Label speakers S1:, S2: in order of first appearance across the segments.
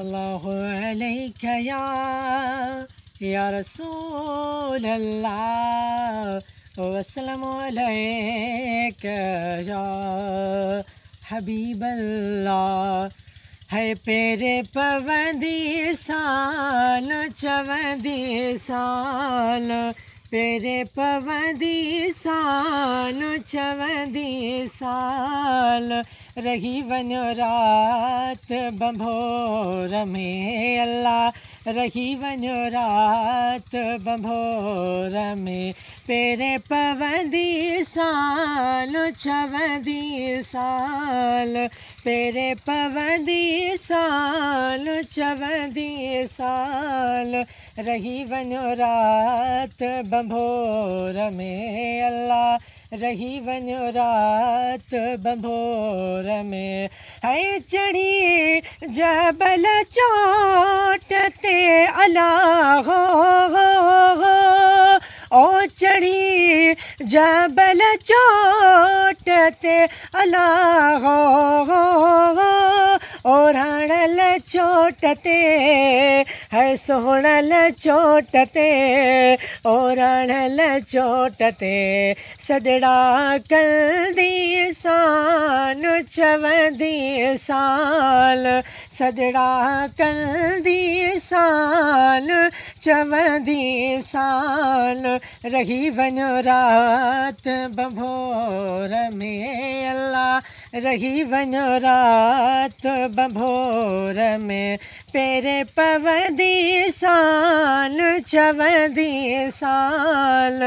S1: अल्लाहु अलैका या रसूल अल्लाह वस्सलामु अलैका या हबीब अल्लाह। है पेरे पवंदी साल चवंदी साल, पेरे पवंदी साल चवंदी साल, रही वञो रात बंभोर में अल्लाह, रही वञो रात बंभोर में। पेरे पवंदी साल चवंदी साल, पेरे पवंदी साल चवंदी साल, रही वञो रात बंभोर में अल्लाह, रही वञो रात बंभोर में। है चढ़ी जबल चोट ते अल्लाह हो, ओ चढ़ी जबल चोट ते अल्लाह हो, ओढ़ल चोट ते है सोहणल चोट ते, ओढ़ल चोट ते सजड़ा कंदी सान चवंदी साल, सजड़ा कंदी साल चवंदी साल, रही वञो रात बंभोर में अल्लाह, रही वञो रात बंभोर में। पेरे पवंदी साल चवंदी साल,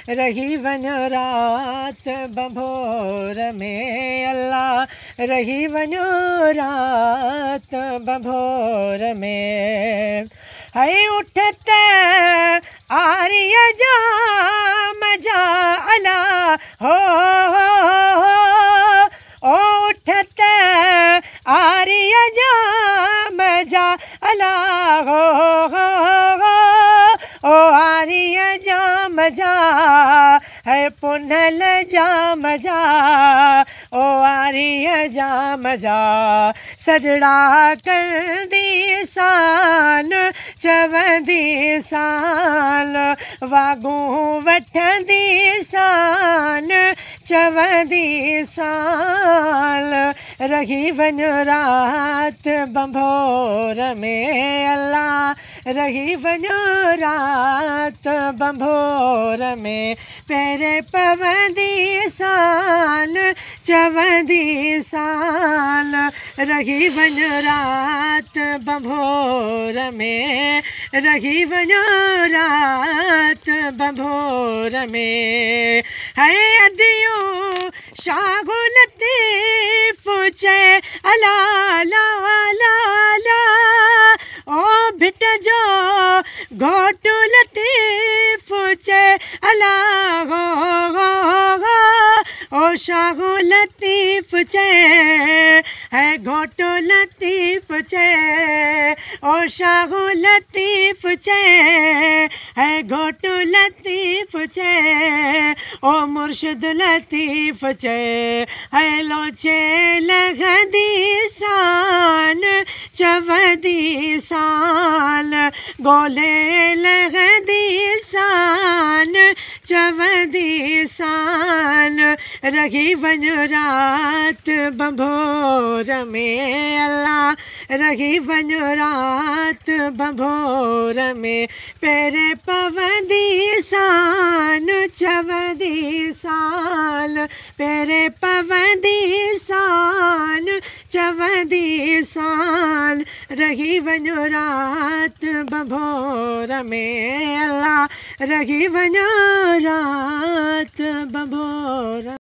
S1: रही वञो रात बंभोर में अल्लाह, रही वञो रात बंभोर में। है उठत आर्य जा मजा अल्लाह हो, ओ उठत आर्य जा मजा अल्लाह हो, ओ आर्य जा मजा है पुनल जा मजा, ओ आर्य जा मजा सजड़ा कंदी साल चवंदी साल, वागू वठंदी साल चवंदी साल, रही वञो रात बंभोर में अल्लाह, रही वञो रात बंभोर में। पेरे पवंदी साल चवंदी साल, रही वञो रात बंभोर में, रही वञो रात बंभोर में। है अदियूं शागो लतीफ़ चए अला ला ला ला, ओ भिट जो घोटु लतीफ़ चए अला हो, ओ शागो लतीफ़ चए है घोटो लतीफ़ चए, ओ शागो लतीफ़ चए है घोटो लतीफ़ चए, ओ मुर्शिद लतीफ़ चए है लोचे लॻंदी साल चवंदी साल, गोले लॻंदी साल चवंदी साल, रही वञो रात बंभोर में अल्लाह, रही वञो रात बंभोर में। पेरे पवंदी साल चवंदी साल, पेरे पवंदी साल चवंदी साल, रही वञो रात बंभोर में अल्लाह, रही वञो रात बंभोर।